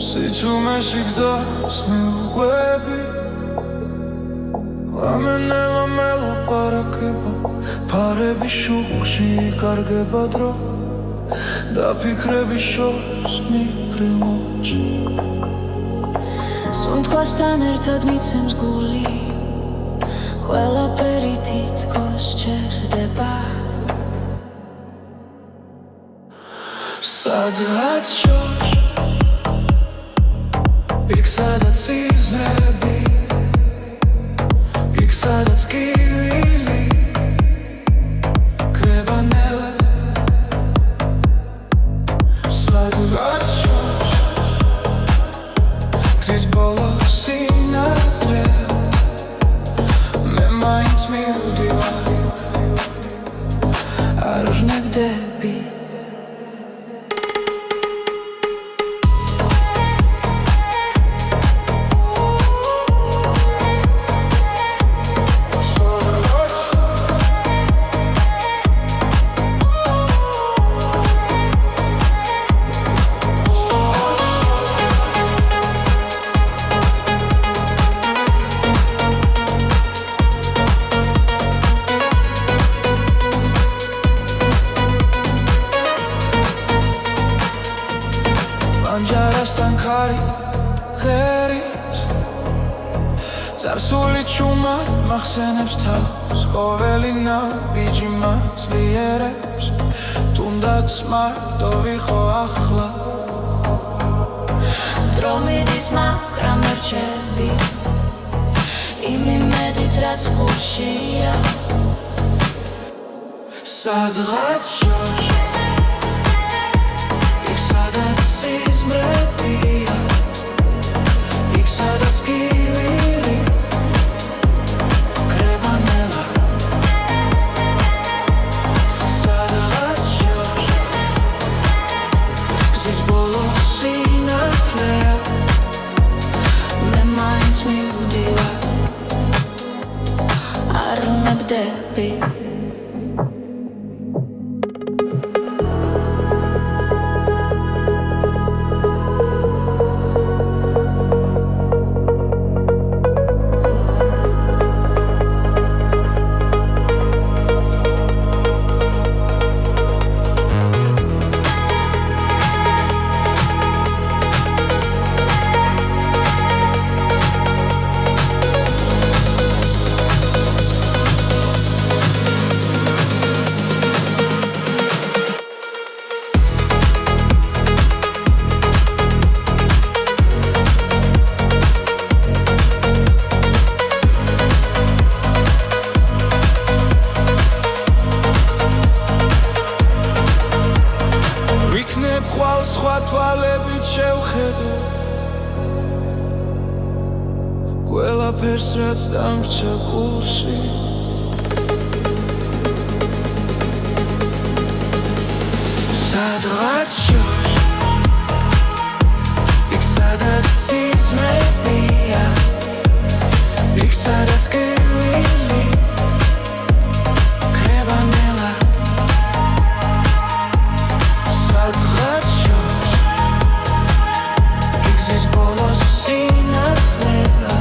სიჩუმეში გზას მიუყვები ვამენელა მელაპარაკება ფარების შუქში იკარგება დრო და ფიქრების შორს მიფრინოჩი სუნთქვასთან ერთად მიცემს გული ყველაფერი თითქოს ჩერდება სადღაც შორს იქ სადაც სიზმრები იქ სადაც კივილი კრება ნელა სადღაც შორს გზის ბოლოს სინათლე მე მაინც მივდივარ არ ვნებდები Anjarastan khari gheris Zarsuli chumar makhsenebs tavs Qoveli nabiji matslierebs Tundats marto vikho akhla Dro miდის მაგრამ რჩები იმედით რაც გულშია სადღაც შორს იქ სადაც სიზმრებია იქ სადაც კივილი კრება ნელა სადღაც შორს გზის ბოლოს სინათლეა მე მაინც მივდივარ არ ვნებდები ხვალ სხვა თვალებით შევხედო ყველაფერს რაც დამრჩა გულში სადღაც შორს იქ სადაც სიზმრებია იქ სადაც კივილი კრება ნელა სადღაც შორს იქ გზის ბოლოს სინათლეა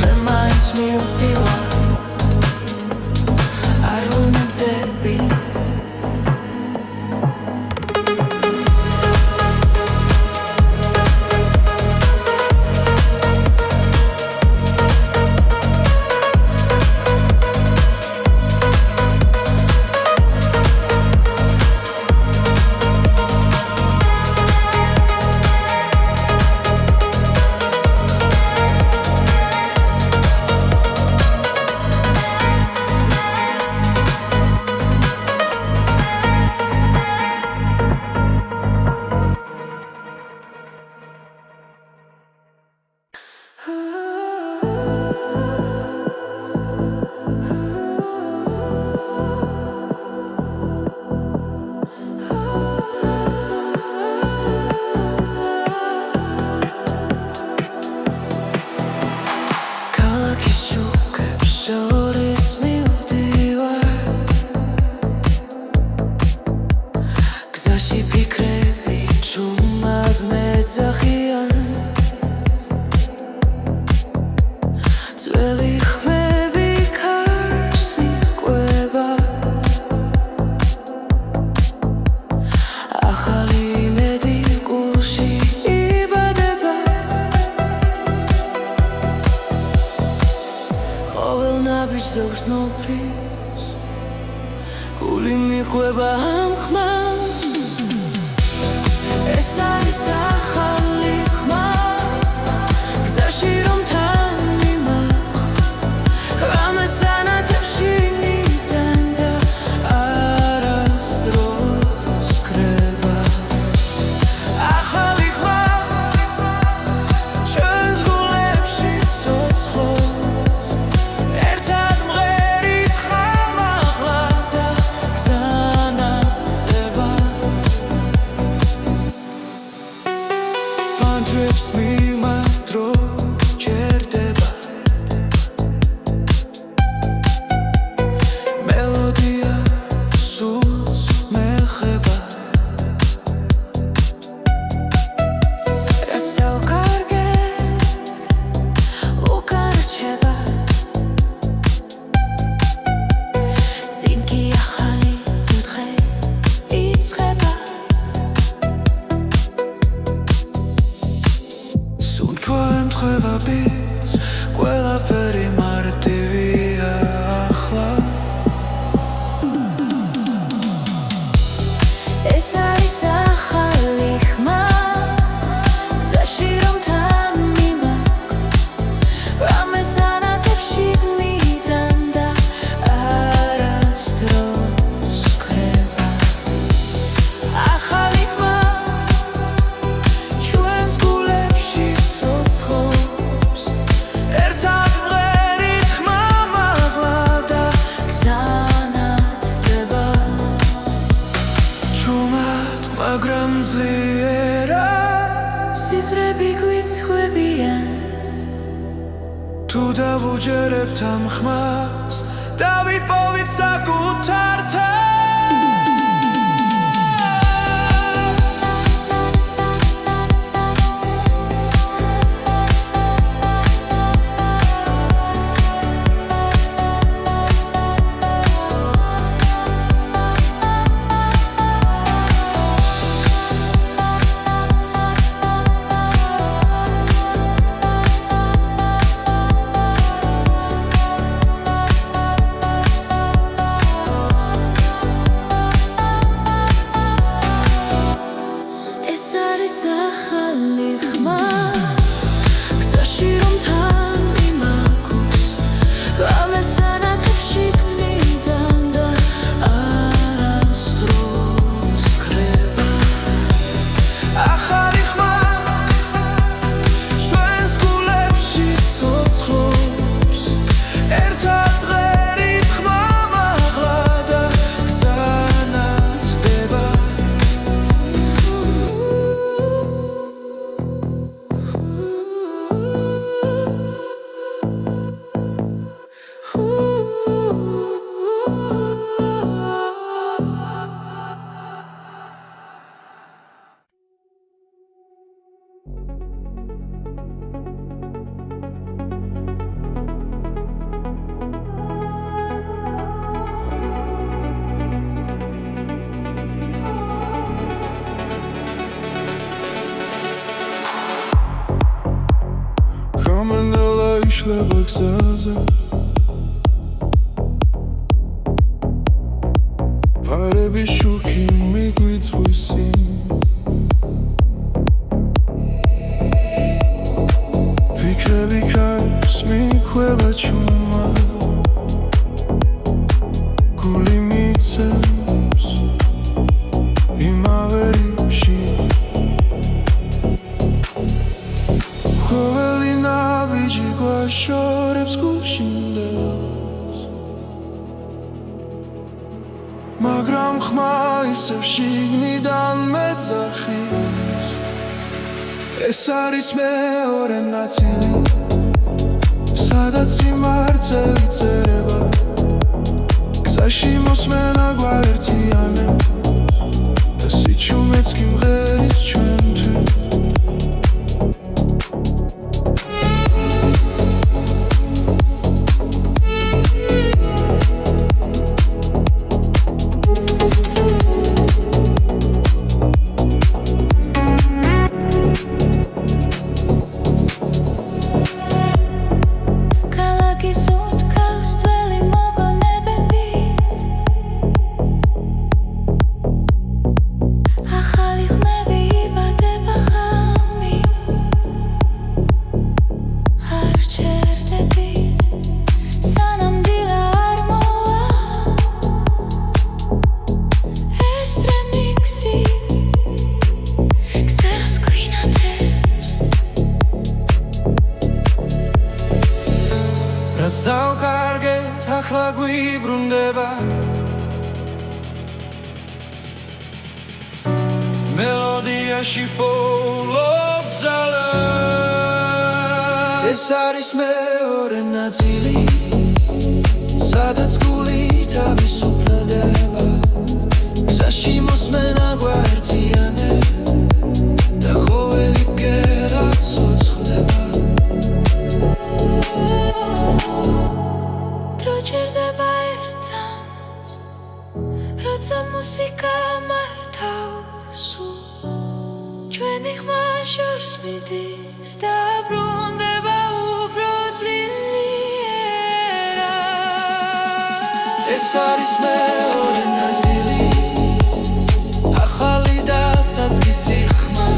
მე მაინც მივდივარ არ ვნებდები გზაში ფიქრები ჩუმ Čumad medzahian Zveli khmebi kars miqweba Axali medi gulshi ibadeba Qovel nabij zogrs nopris Guli miqweba am khmas ეს არის ახალი ხმა გზაში რომ თან მიმაყ რამეს ანათებში ნიდან და არასდროს კრება ახალი ხმა ჩვენს გულებში ცოცხლობს ერთად მღერით ხამაღლა და გზანახდება Dreams me my throat ჭერდება მელოდია სულს მეხება რაც დავკარგეთ უკარჩება წინ კი ახალი დღე იწყება Სუნთქვენ თხება ბიც ყველაფერი მარტივია ახლა ეს არის ახალი ხმა გზაში რომ თან მიმაყ რამეს ანათებში ნიდან და არასდროს კრება ახალი ხმა ჩვენს გულებში ცოცხლობს ერთად მღერით ხმამაღლა და გზანახდება ჩუმად მაგრამ ძლიერა სიზმრები გვიცხვებიან თუ დავუჯერებთ ამ ხმას დავიპოვით საკუთარ ეს არის ახალი ხმა გზაში რომ თან მიმაგოს რამეს ანათებში ნიდან და არასდროს კრება ახალი ხმა ჩვენს გულებში ცოცხლობს ერთად ღერით ხმამაღლა და გზანახდება Გამენელა იშლება გზაზე ფარები შუქი მიგვიწვის წინ ფიქრები კარს მიყვება ჩუმად გული მიცემს იმავე რიფში ყოველი ნაბიჯი გვაშორებს გუშინდელს მაგრამ ხმა ისევ შიგნიდან მეძახის ეს არის მეორე ნაწილი სადაც სიმართლე იწერება გზაში მოსმენა გვაერთიანებს და სიჩუმეც კი მღერის ჩვენთვის ახლა გვიბრუნდება მელოდიაში პოულობ ძალა ეს არის მეორე ნაწილი სადაც გული თავისუფლდება გზაში მოსმენა გვაერთიანე და ყოველი ბგერა ცოცხლდება დრო ჩერდება ერთად როცა მუსიკა მართავს ჩვენი ხმა შორს მიდის და ბრუნდება უფრო ძლიერა ეს არის მეორე ნაწილი ახალი და საწყისი ხმა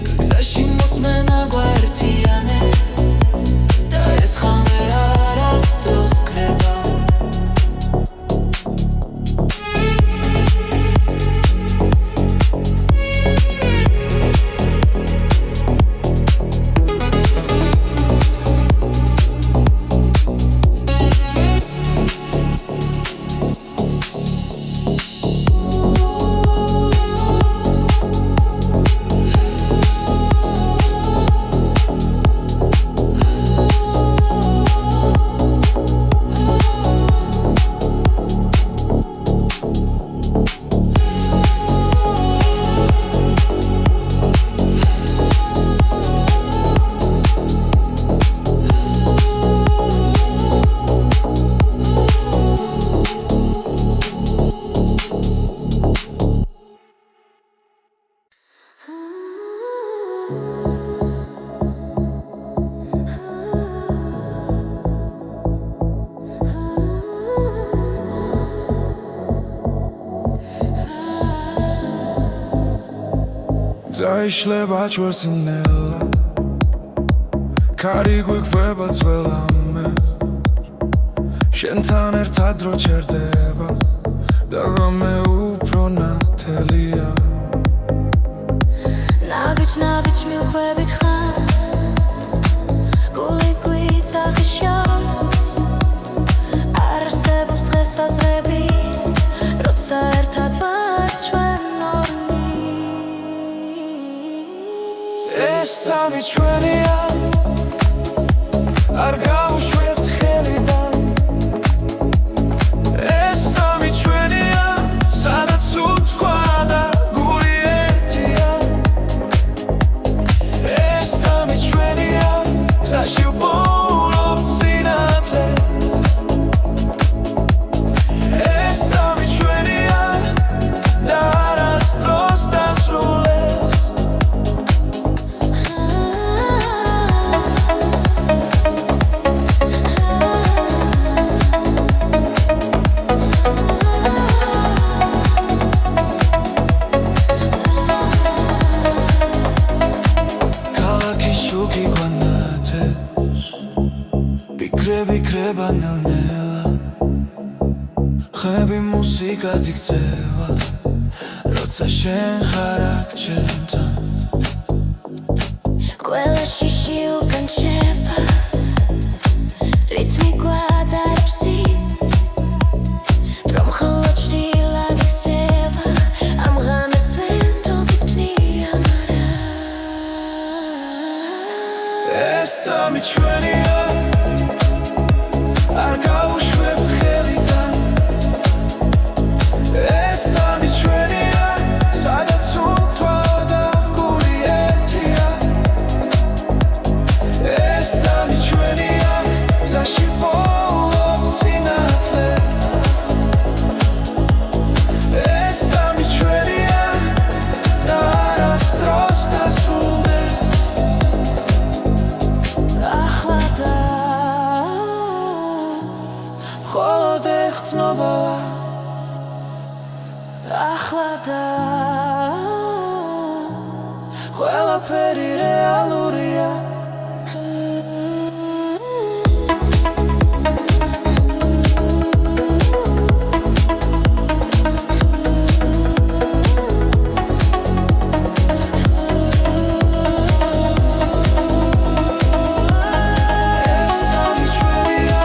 გზაში მოსმენა გვაერთიანე და ეს ხამე არასდროს კრება Zaişleba çvărținela Cari guiqveba tzvelame Shentan ertad ro cherdeba Dagame upro natelia ნაბიჯ მივხვებით ხარ გული გვიცახიშავს არ არსებობს დღესაზრები როცა ერთად ვართ ჩვენ ორნი ეს სამი ჩვენია არ გავუშვებთ ხელიდან ეს სამი ჩვენია სადაც უთქვა და გული ერთია ეს სამი ჩვენია გზაში ვპოულობთ სინათლეს ეს სამი ჩვენია და არასდროს დასრულდეს Bikre nel-nela Xebi muzikat iktseva Rotsa shen xarak čentan ყველა შიში უკან შეება რითმი გვადარბსი რომ მხოლოდ ჭრილად იქცევა ამ ღამეს ვენდობი ჭნია მარა ეს სამი ჩვენია არ გავუშვებთ ხელიდან ეს სამი ჩვენია სადაც უთქვა და გული ერთია ეს სამი ჩვენია გზაში ვპოულობთ სინათლეს ეს სამი ჩვენია და არასდროს დასრულდეს ახლა და მხოლოდ ეხცნობოა ახლა და ყველაფერი რეალურია ეს სამი ჩვენია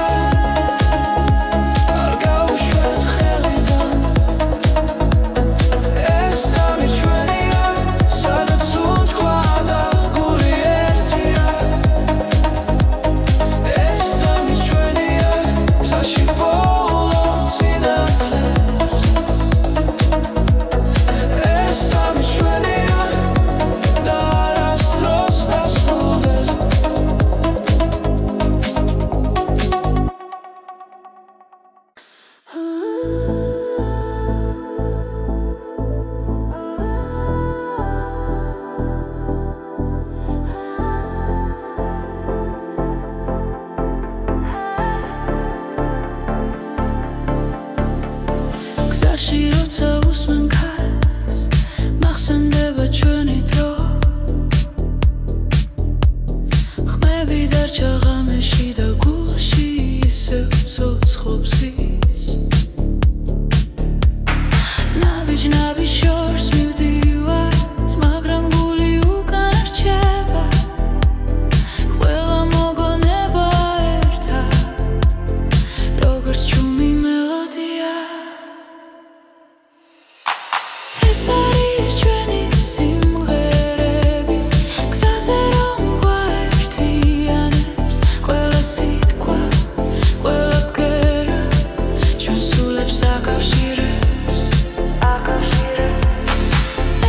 მაქვს მანქანს მახსენდება ჩვენი დრო ხმები დარჩა ღამეში და გულში ისევ ცოცხლობს ის ნაბიჯ შორს მივდივართ მაგრამ გული უკან რჩება ყველა მოგონება ერთად როგორც ჩუმი მელოდია ეს არის ჩვენი სიმღერები გზაზე რომ გვაერთიანებს ყველა სიტყვა ყველა ბგერა ჩვენ სულებს აკავშირებს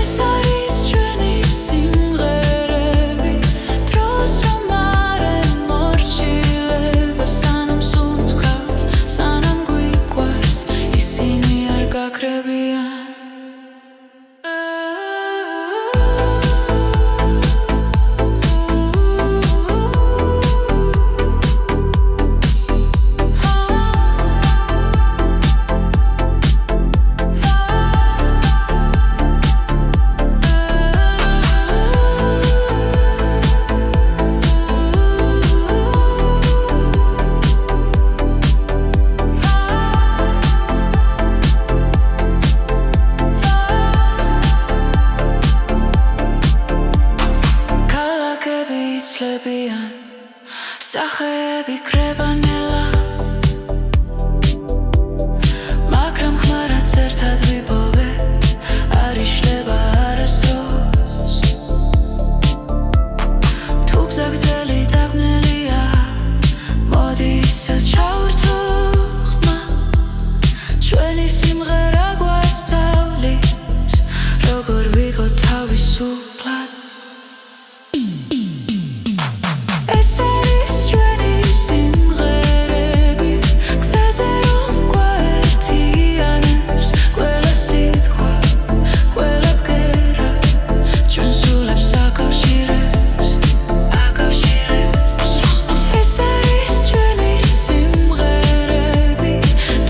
ეს არის ჩვენი სიმღერები დროს რომ არ ემორჩილება სანამ სუნთქავთ სანამ გვიყვარს ისინი არ გაქრებიან იცლებიან სახეები კრებანელა მაგრამ ხმარაც ერთად ვიპოვეთ არ იშლება არასდროს თუ გზა გრძელი დაბნელია მოდი ისე ჩავერთო ხმა ჩვენი სიმღერა გვასწავლის როგორ ვიყო თავისუფლად ეს არის ჩვენი სიმღერები გზაზე რომ გვაერთიანებს ყველა სიტყვა ყველა ბგერა ჩვენ სულებს აკავშირებს ეს არის ჩვენი სიმღერები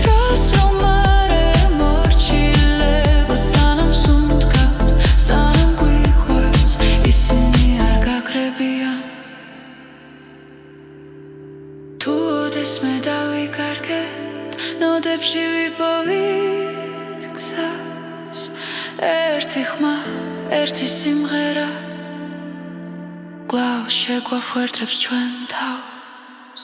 დროს რომ არ ემორჩილება სანამ სუნთქავთ სანამ გვიყვარს ისინი არ გაქრებიან თუ ოდესმე დავიკარგეთ ნოდებში ვიპოვით გზას ერთი ხმა ერთი სიმღერა კვლავ შეგვახვერდებს ჩვენ თავს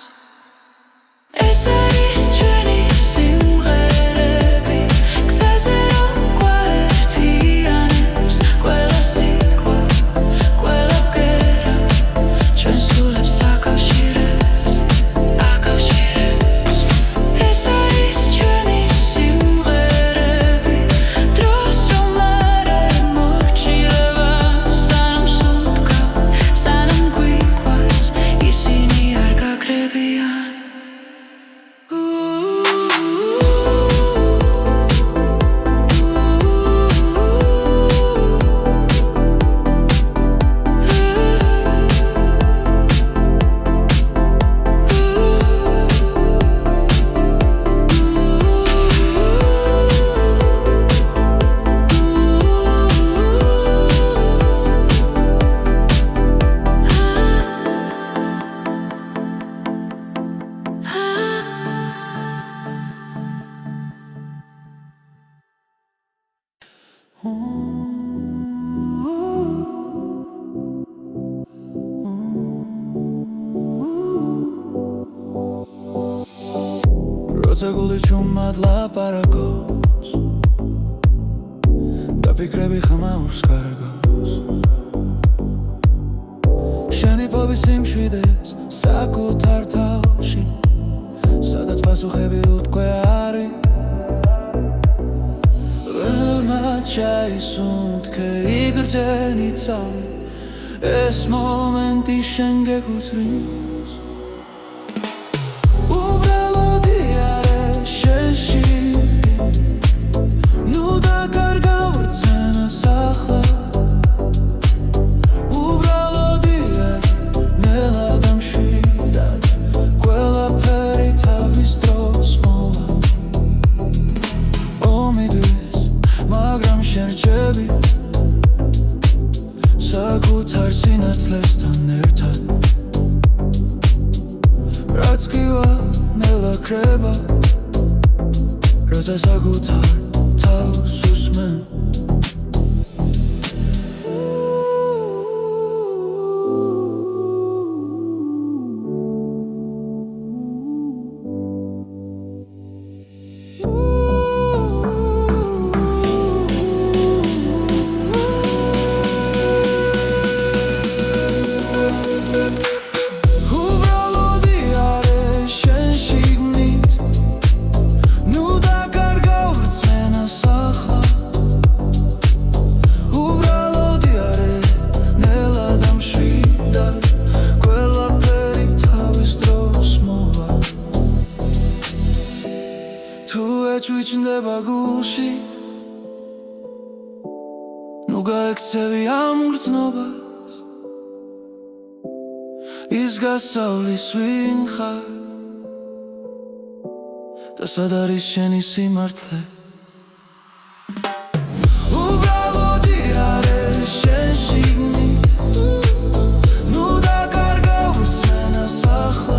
ეს არის ჩვენი სიმღერები გზაზე რომ გვაერთიანებს ყველა სიტყვა ყველა ბგერა ჩვენ სულებს აკავშირებს ეს არის ჩვენი სიმღერები დროს რომ არ ემორჩილება სანამ სუნთქავთ სანამ გვიყვარს ისინი არ გაქრებიან როცა გული ჩუმად ლაპარაკობს და ფიქრები ხმაურს კარგავს შენი ფობის სიმშვიდეს საკუთარ თავში სადაც პასუხები უთქვე არის ბრმად ჩაისუნთქე იგრძენი წამი ეს მომენტი შენ გეკუთვნის საკუთარ სინათლესთან ერთად რაც კი ვანელა ქრება როცა საკუთარ თავს უსმენ ჩუჩნდება გულში ნუ გაექცევი ამ გრძნობას ის გასავლის ვინ ხარ და სად არის შენი სიმართლე უბრალოდი არის შენ შიგნით ნუ დაკარგა ვრცმენას ახლა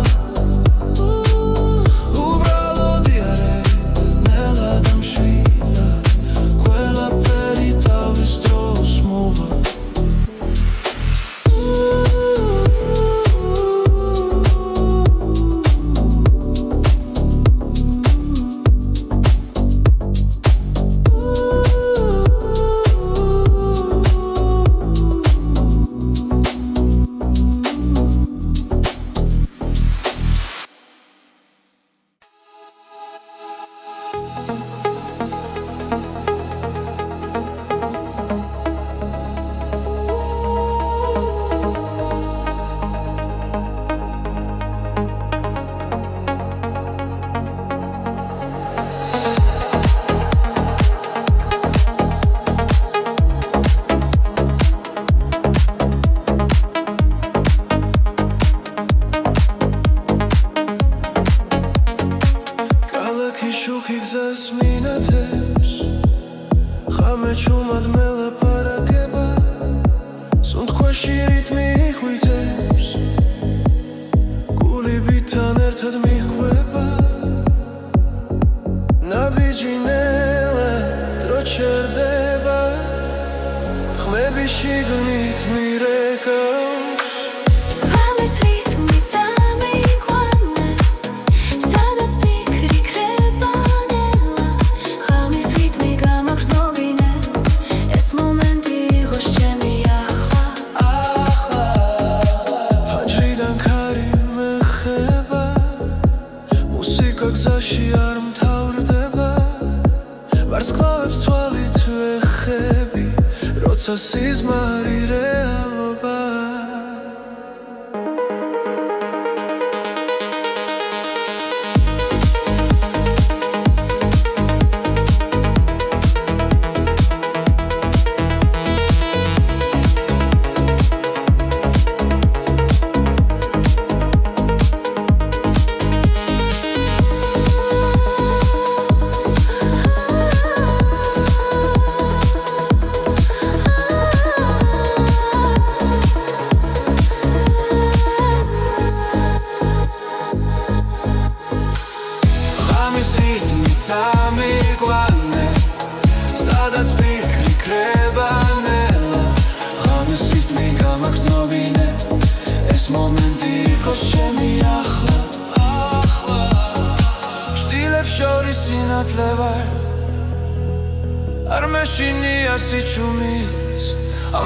სიზმარი რეალობა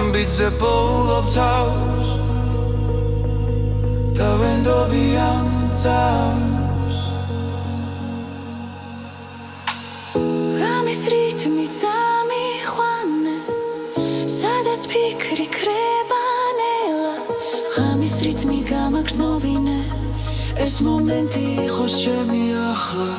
ამბიძე პოულობ თავს და ვენდობი ამ თავს ღამის რითმი წამიყვანე სადაც ფიქრი ქრება ნელა ღამის რითმი გამაგრძნობინე ეს მომენტი იყოს ჩემი ახლა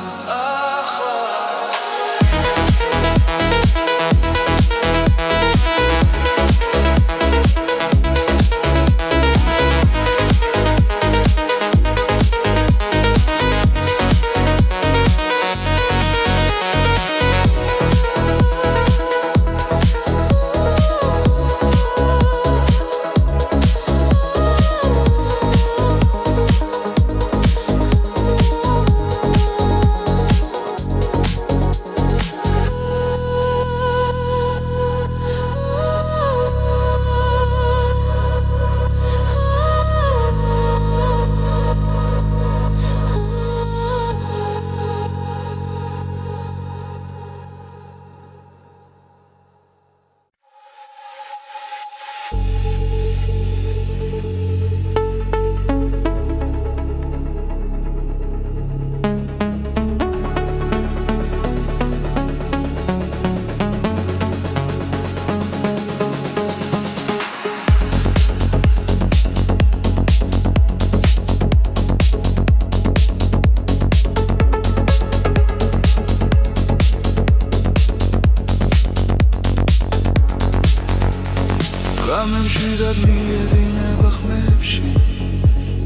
მშვიდად მიედინება ხმებში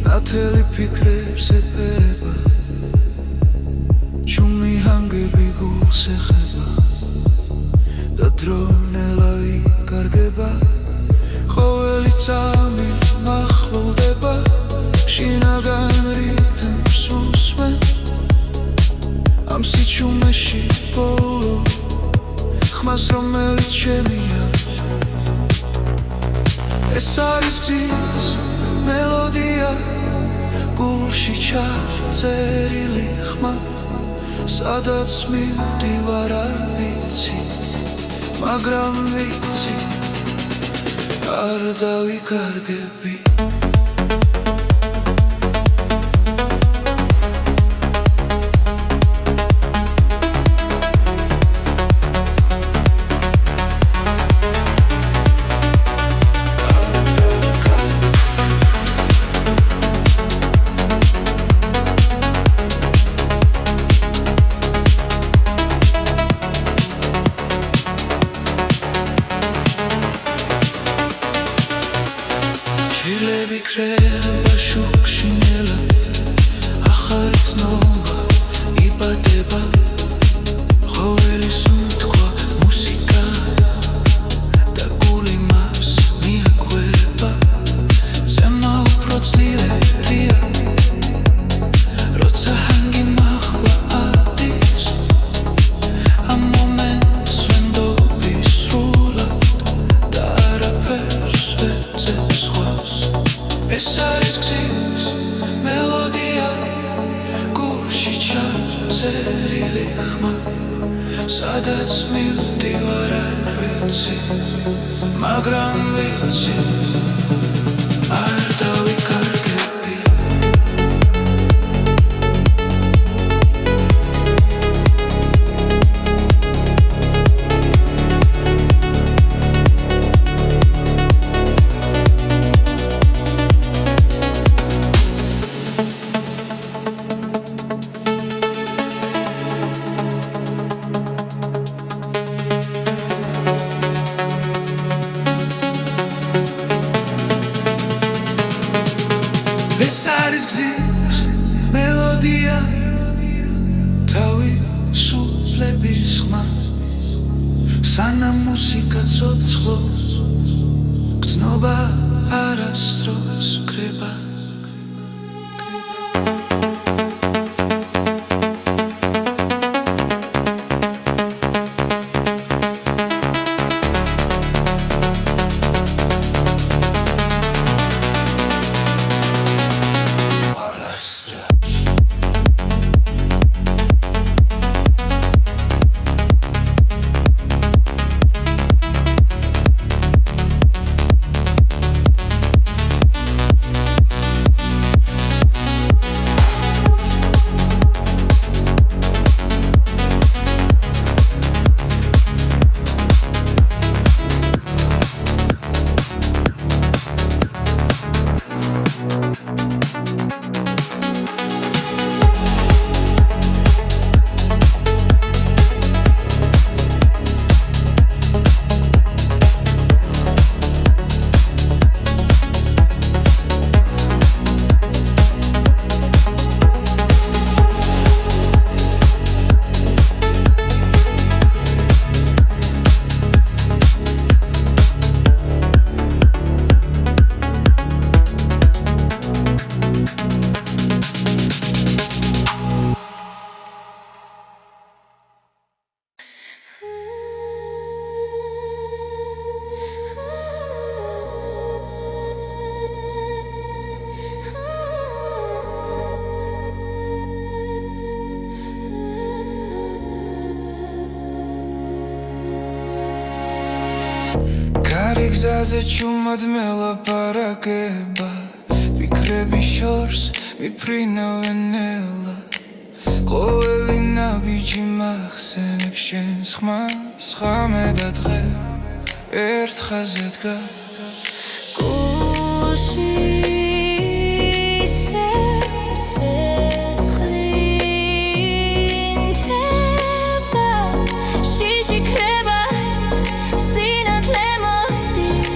ნათელი ფიქრებს ეფერება ჩუმი ჰანგები გულს ეხება და დრონელა იკარგება ყოველი წამი მახლოვდება შინაგან რითმს უსმენ ამ სიჩუმეში ბოლო ხმას რომელიც შემია ეს არის გზის მელოდია გულში ჩაწერილი ხმა სადაც მივდივარ არ ვიცი მაგრამ ვიცი არ დავიკარგები ჩილები კრება შუქში ნელა ახალი ცნობა იბადება ყოველი სუნთქვა მუსიკა და გული მას მიაკვება ზემა უფრო ძლიერია როცა ჰანგი მაღლა ადის ამ მომენტს ვენდობი სრულად და არაფერს ვეძებს სხვას ეს არის გზის მელოდია გულში ჩაწერილი ხმა სადაც მივდივარ არ ვიცი მაგრამ ვიცი არ დავიკარგები ეს არის გზის მელოდია თავისუფლების ხმა სანამ მუსიკა ცოცხლობს გრძნობა არასდროს კრება გზაზე ჩუმად მელაპარაკება ფიქრების შორს მიფრინავენ ნელა ყოველი ნაბიჯი მახსენებს შენს ხმას ხამე და დღე ერთ ხაზზე დგას გულში სერცე ცხლინდება შიში ქრება სინათლე მოდის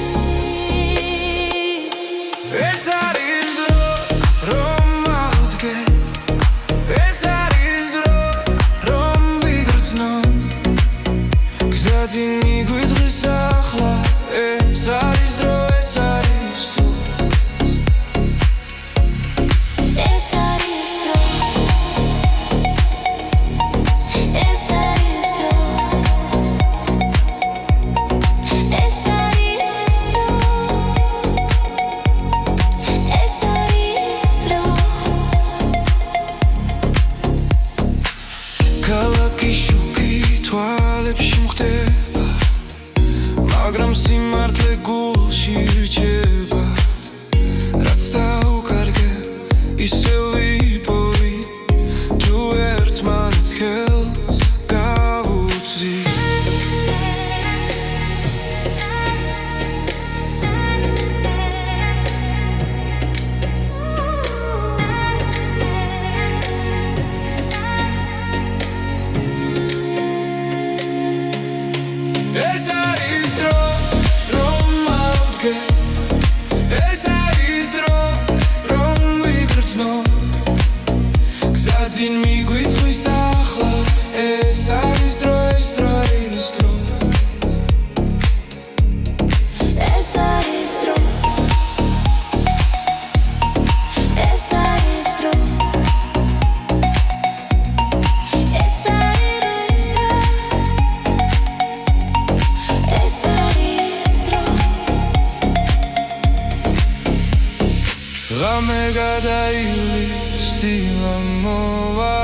ღამე გადაივლის დილა მოვა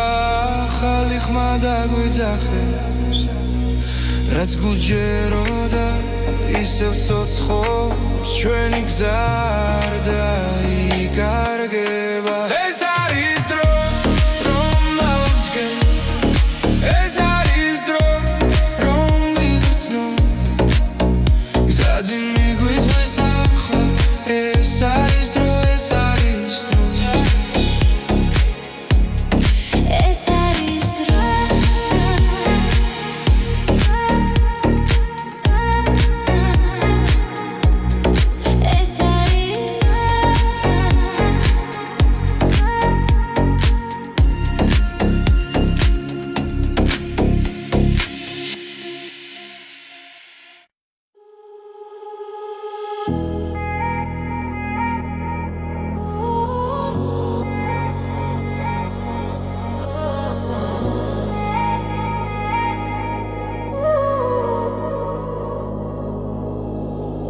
ახალი ხმა დაგვიძახებს რაც გუჯეროდა ისევ ცოცხობს ჩვენი გზა არ დაიკარგება ეს არის დრო რომ მოვდგენ ეს არის დრო რომ მივცნო გზაზე მიგვიძვის ახლა ეს არის დრო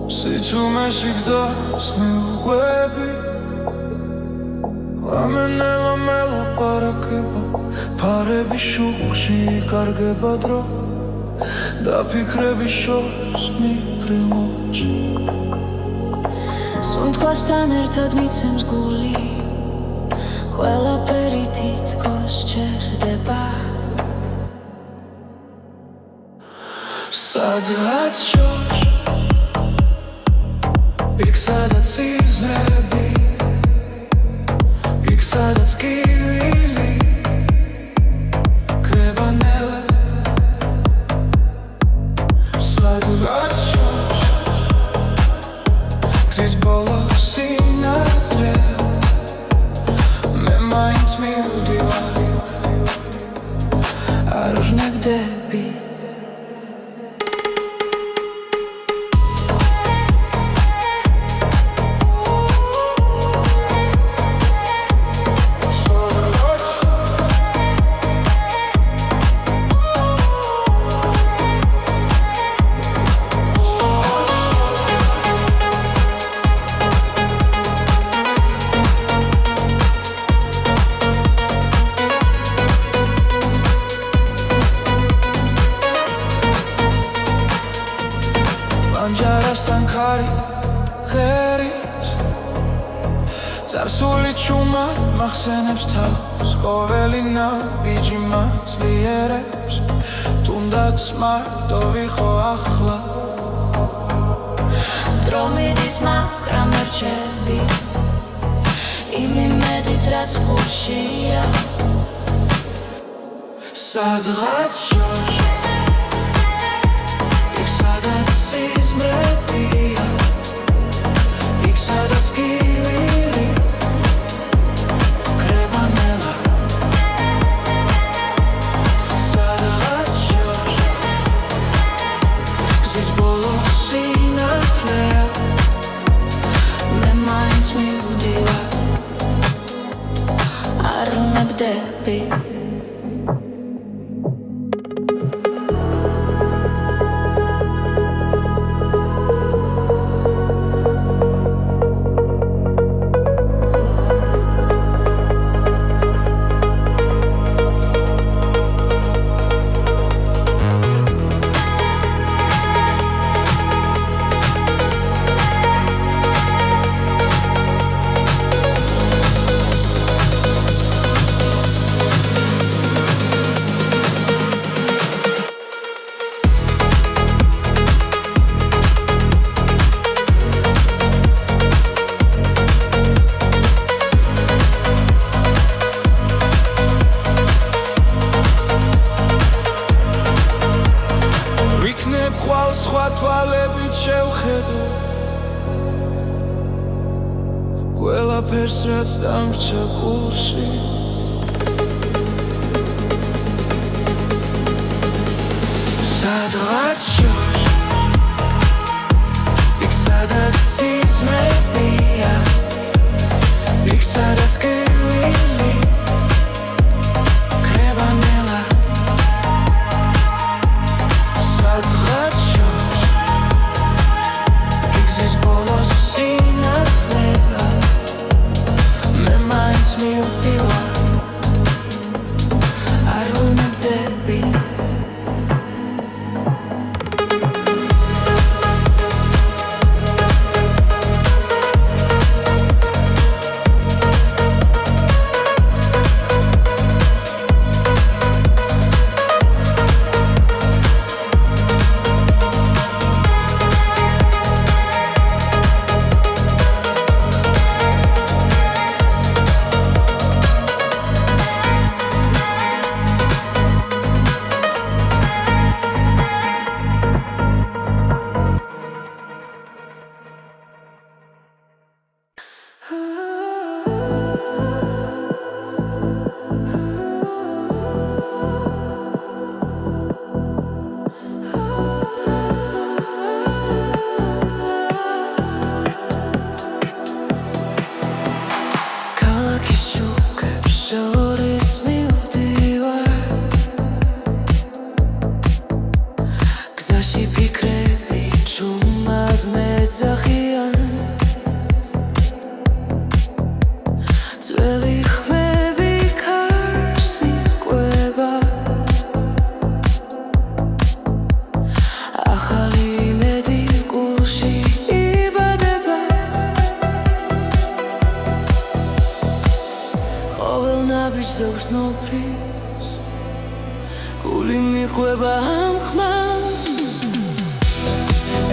სიჩუმეში გზას მივყვები ლამენელა მელაპარაკება ფარების შუქში კარგება დრო დაფიქრების შორს მიფრინოჩი სუნთქვასთან ერთად მიცემს გული ყველაფერი თითქოს ჩერდება სადღაც შორს იქ სადაც იზრები იქ სადაც კივილი კრებანელა სადღაც შორს გზის ბოლოს სინათლე მე მაინც მივდივარ არ ვნებდები ანჯარასთან ხარი ღერის წარსული ჩუმა მახსენებს თავს ყოველი ნაბიჯი მაცლიერებს თუნდაც მარტო ვიყო ახლა დრო მიდის მაგრამ რჩები იმ იმედით რაც გულშია სადღაც შორს იქ სადაც სიზმრებია იქ სადაც კივილი კრებანელა სადღაც შორს გზის ბოლოს სინათლეა მე მაინც მივდივარ არ ვნებდები სხვა თვალებით შევხედო ყველაფერს რაც დამრჩა გულში სადღაც შორს იქ სადაც სიზმრებია იქ სადაც კივილი კრებანელა სადღაც შორს იქ გზის ბოლოს სინათლეა ასე ვცნობის გული მიყვება ამ ხმას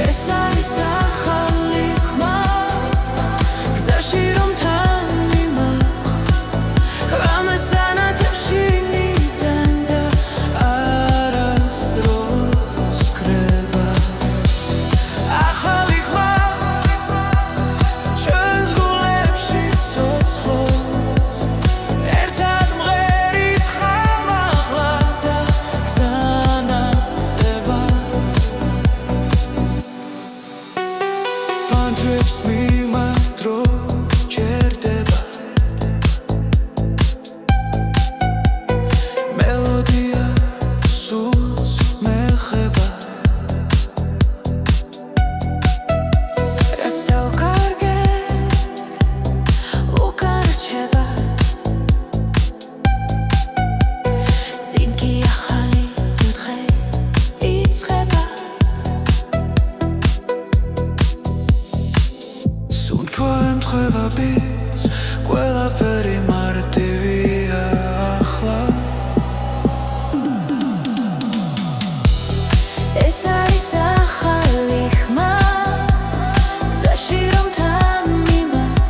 ეს არის ახალი ხმა გზაში რომ თან მიმახვ რამეს ანათებში ნიდან და არასდროს კრება ახალი ხმა ჩვენს გულებში ცოცხლობს ერთად მღერით ხამ ახლა და გზანათდება პანჯრებს მიმართრო ჯერდება მელოდია სულს მეხება რაც დავკარგეთ უკან რჩება წინ კი ახალი დღე იწყება სუნთქვა ემთხვევა ბიძ ყველაფერი მარტივია ახლა ეს არის ახალი ხმა გზაში რომ თან მიმახვ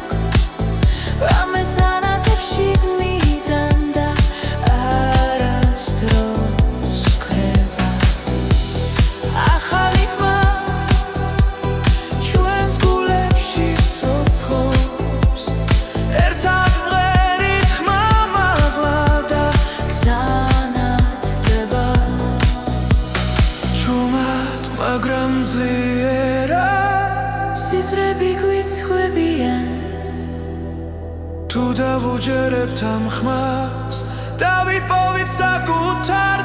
რამეს ანათებში ნიდან და არასდროს კრება ახალი ხმა ჩვენს გულებში ცოცხლობს ერთად მღერით ხმამ ახლა და გზანათდება ჩუმად მაგრამ ძლიერა სიზმრები გვიცხვებიან თუ დავუჯერებთ ამ ხმას დავიპოვით საკუთარ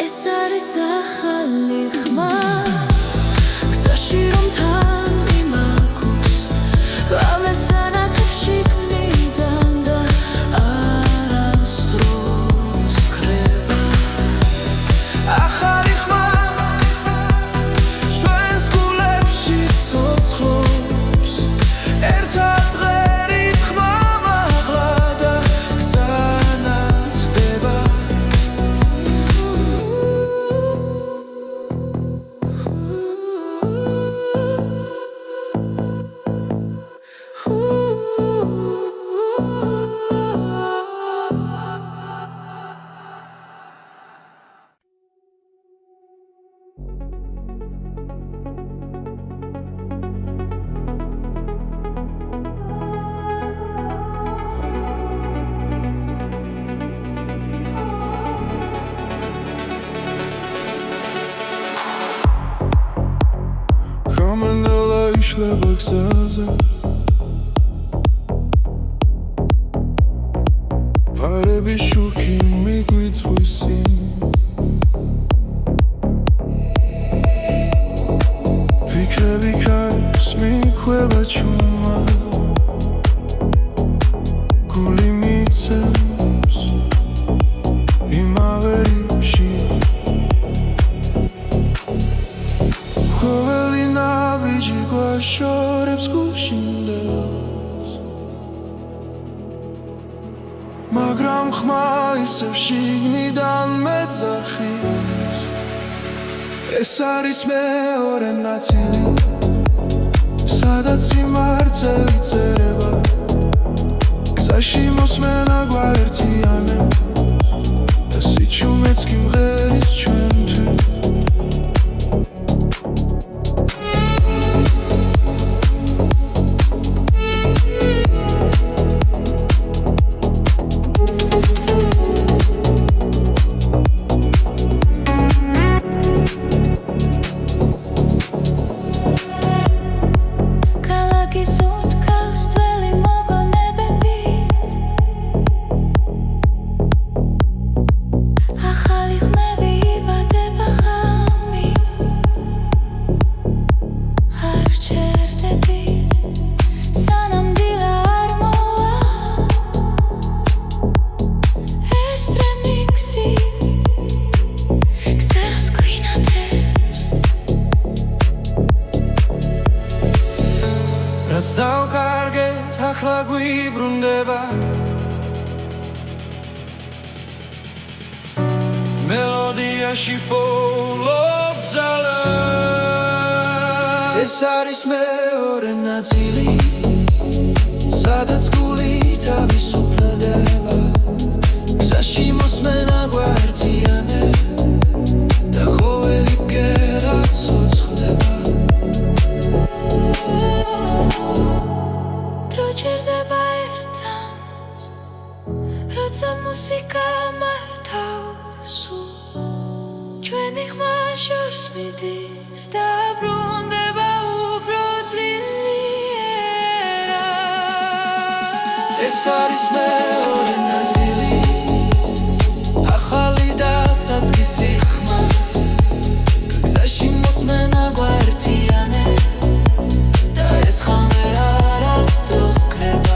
ეს არის ახალი ხმა გზაში რომ თან მიმაგვს რამეს ანათებში ნიდან და არასდროს კრება ახალი ხმა ჩვენს გულებში ცოცხლობს ერთად მღერით ხმამ ახლა და გზანათდება გამენელა იშლება გზაზე ფარები შუქი მიგვიწვისინ ფიქრები ქარს მიქვება ჩუმად გული მიცემს იმავე რიფში ყოველი ნაბიჯი გვაშორებს გუშინდელს მაგრამ ხმა ისევ შიგნიდან მეძახის ეს არის მეორე ნაწილი სადაც სიმართლე წერება გზაში მოსმენა გვაერთიანებს და სიჩუმეც კი მღერის ჩვენთვის ქალაქის უთქავს ძველი დავკარგეთ ახლა გვიბრუნდება მელოდიაში პოულობ ძალა ეს არის მეორე ნაწილი სადაც გული თავისუფლდება გზაში მოსმენა გვართიანე და ყოველი ბგერა ცოცხლდება დრო ჩერდება ერთად როცა მუსიკა მართავს ჩვენი ხმა შორს მიდის და ბრუნდება უფრო ძლიერად ეს არის მეორე ნაწილი ახალი და საწყისი ხმა გზაში მოსმენა გვართიანე და ეს ხამე არასდროს ქრება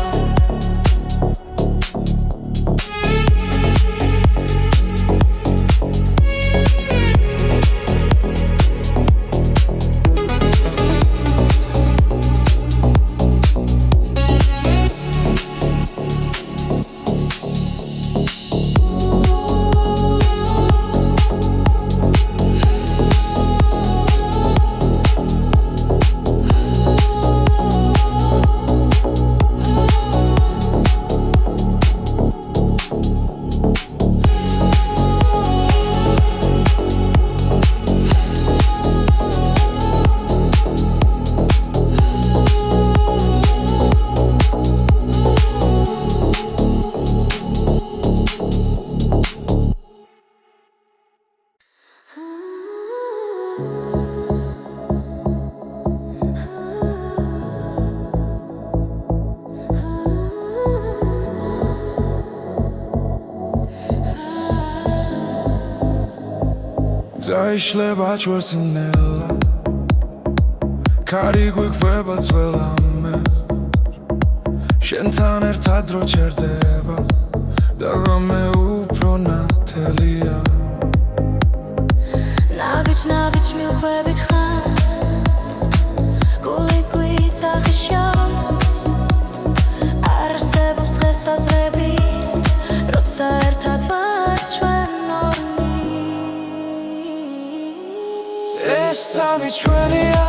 Zaişleba çorsinella Kari guiqveba zvelame Shentan ertad ro cherdeba Da game upro natelia ნაბიჯ მივხვევით ხარ გული გვიცახიშავს არ არსებობს დღესაზრები როცა ერთად ვართ ჩვენ ორნი ეს სამი ჩვენია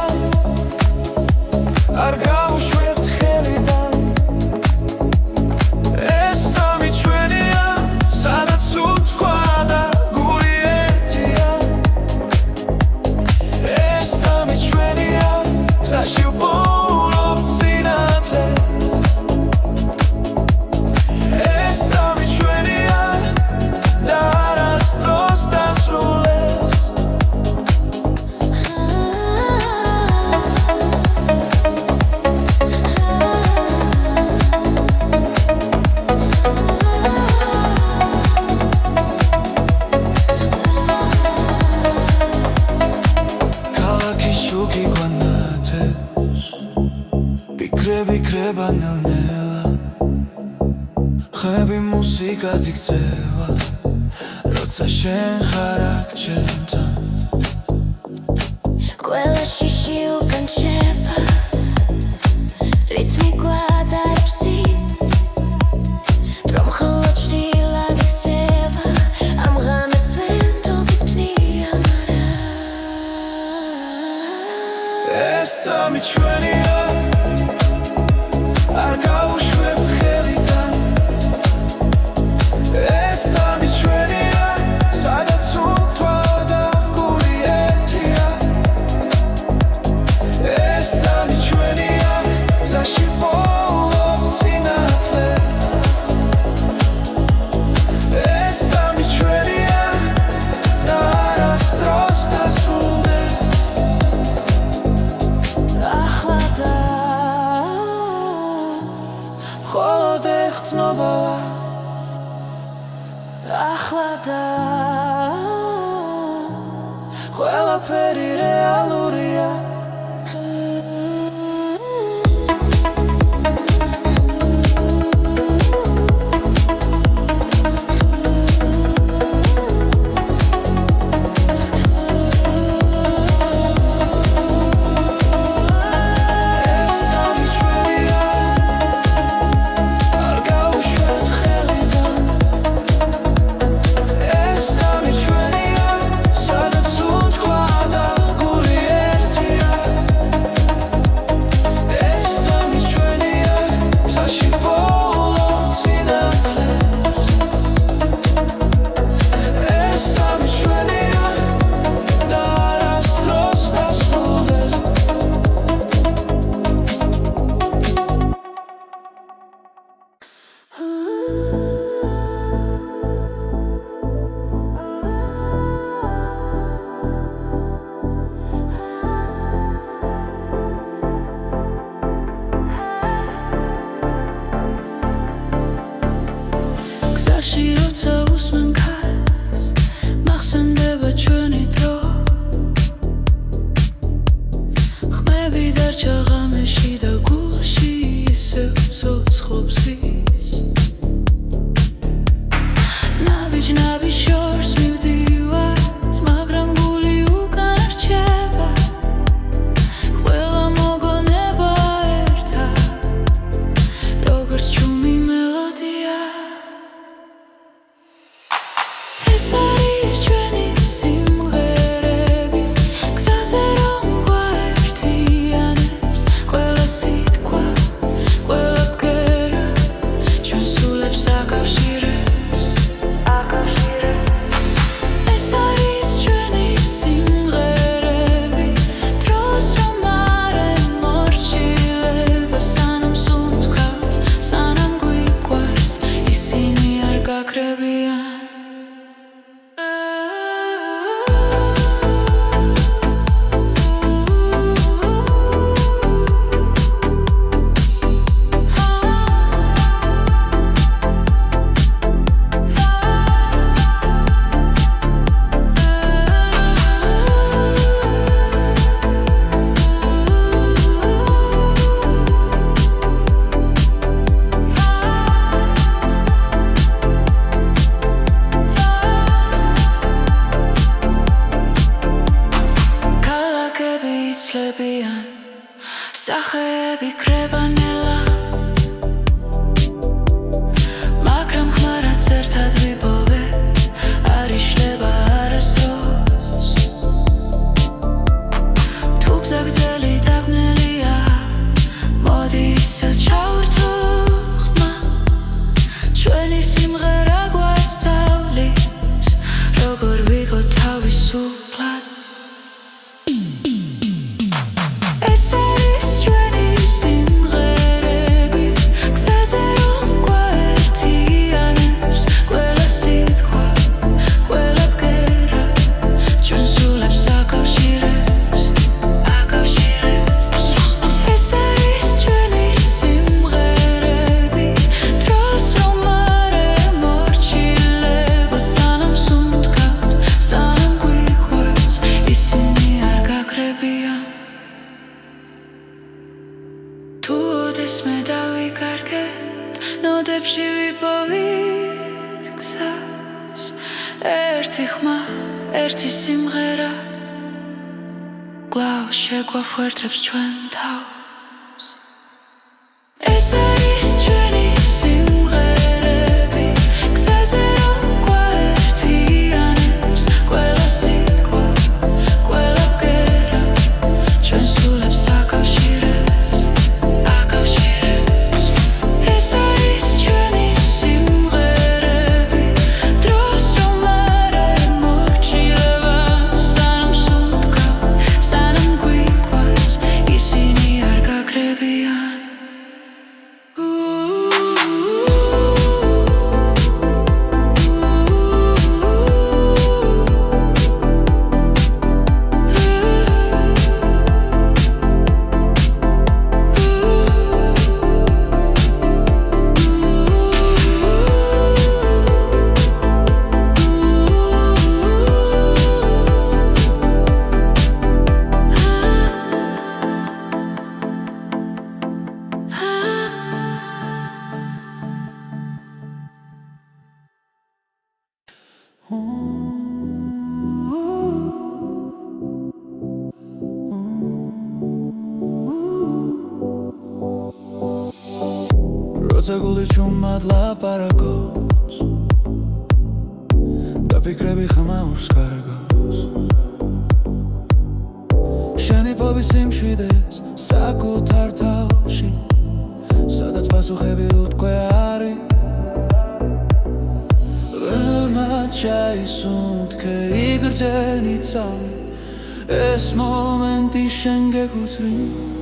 არ გავუშვებთ ხელიდან ეს სამი ჩვენია სადაც უთქვა და გული ერთია ეს სამი ჩვენია გზაში ვპოულობთ სინათლეს ეს სამი ჩვენია და არასდროს დასრულდეს ქალაქის შუქი გვანათებს ფიქრები კრება ნელ-ნელა ხები მუსიკად იქცევა როცა შენ ხარ აქ ჩემთან ყველა შიში უკან შეება რითმი გვადარებს რომ მხოლოდ ჭრილად იქცევა ამ ღამეს ვენდობით ნიარა ეს სამი ჩვენია არ გავუშვებთ ხელიდან ეს სამი ჩვენია სადაც უთქვა და გული ერთია ეს სამი ჩვენია გზაში ვპოულობთ სინათლეს ეს სამი ჩვენია და არასდროს დასრულდეს ახლა და მხოლოდ ეხცნობოა ახლა და ყველაფერი რეალურია ეს სამი ჩვენია დღეები დარჩა ღამეში და გულში ისევ ცოცხლობს ის ნაბიჯ შორს მივდივართ მაგრამ გული უკან რჩება ყველა მოგონება ერთად როგორც ჩუმი მელოდია ეს არის ჩვენი სიმღერები გზაზე რომ გვაერთიანებს ყველა სიტყვა ყველა ბგერა ჩვენ სულებს აკავშირებს ეს არის ჩვენი სიმღერები დროს რომ არ ემორჩილება სანამ სუნთქავთ სანამ გვიყვარს ისინი არ გაქრებიან იცლებიან სახეები კრებანელა მაგრამ ხმარაც ერთად ვიპოვეთ არ იშლება არასდროს თუ გზა გრძელი დაბნელია მოდი ისე ჩავერთო ხმა ჩვენი სიმღერა გვასწავლის როგორ ვიყო თავისუფლად ეს არის ჩვენი სიმღერები გზაზე რომ გვაერთიანებს ყველა სიტყვა ყველა ბგერა ჩვენ სულებს აკავშირებს ეს არის ჩვენი სიმღერები დროს რომ არ ემორჩილება სანამ სუნთქავთ სანამ გვიყვარს ისინი არ გაქრებიან თუ ოდესმე დავიკარგეთ ნოდებში ვიპოვით გზას ერთი ხმა ერთი სიმღერა კვლავ შეგვაფუერდებს ჩვენ თავს ეს არის ჩვენი სიმღერები გზაზე რომ გვაერთიანებს ყველა სიტყვა ყველა ბგერა ჩვენ სულებს აკავშირებს ეს არის ჩვენი სიმღერები დროს რომ არ ემორჩილება სანამ სუნთქავთ სანამ გვიყვარს ისინი არ გაქრებიან როცა გული ჩუმად ლაპარაკობს და ფიქრები ხმაურს კარგავს შენი ფობის სიმშვიდეს საკუთარ თავში სადაც პასუხები უთქვე არის ბრმად ჩაისუნთქე იგრძენი წამი ეს მომენტი შენ გეკუთვნის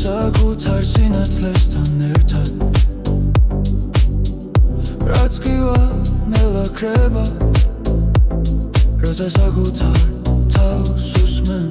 საკუთარ სინათლესთან ერთად იფიქრება როცა საკუთარ თავს უსმენ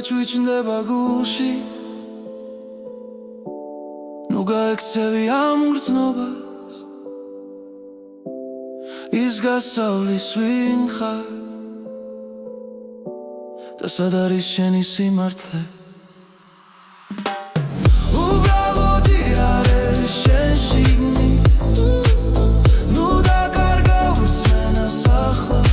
ჩუჩნდება გულში ნუ გაექცევი ამ გრძნობას ის გასავლის ვინ ხარ და სად არის შენი სიმართლე უბრალოდი არის შენ შიგნით ნუ დაკარგავ რწმენას ახლა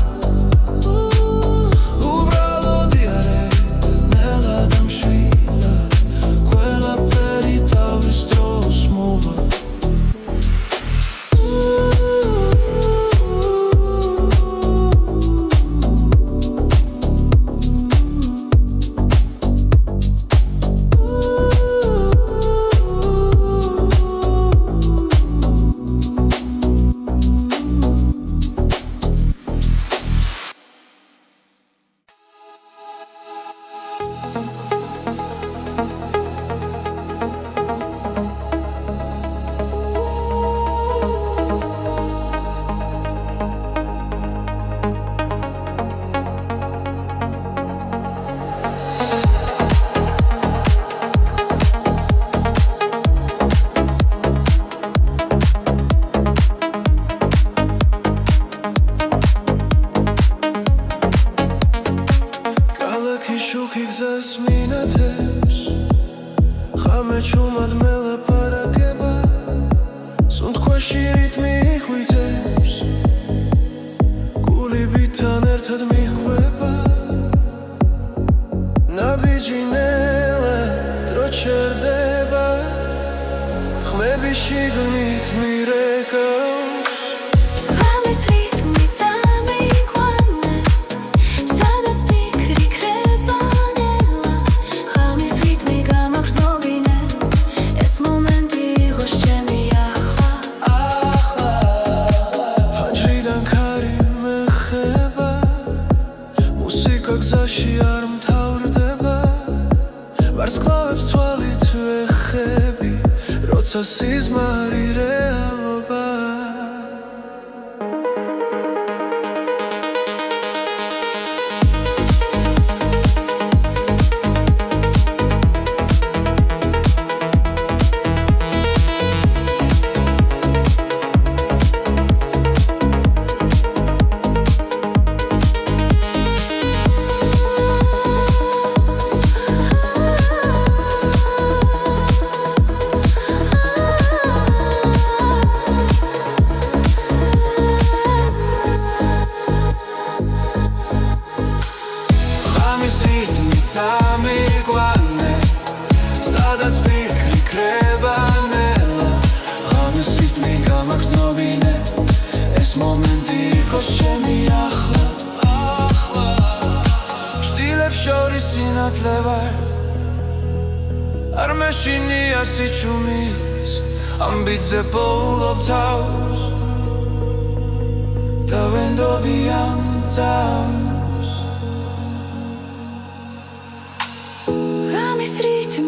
სიზმარი რეალობა ამბიძე პოულობ თავს და ვენდობი ამ ძავს ღამის რითმი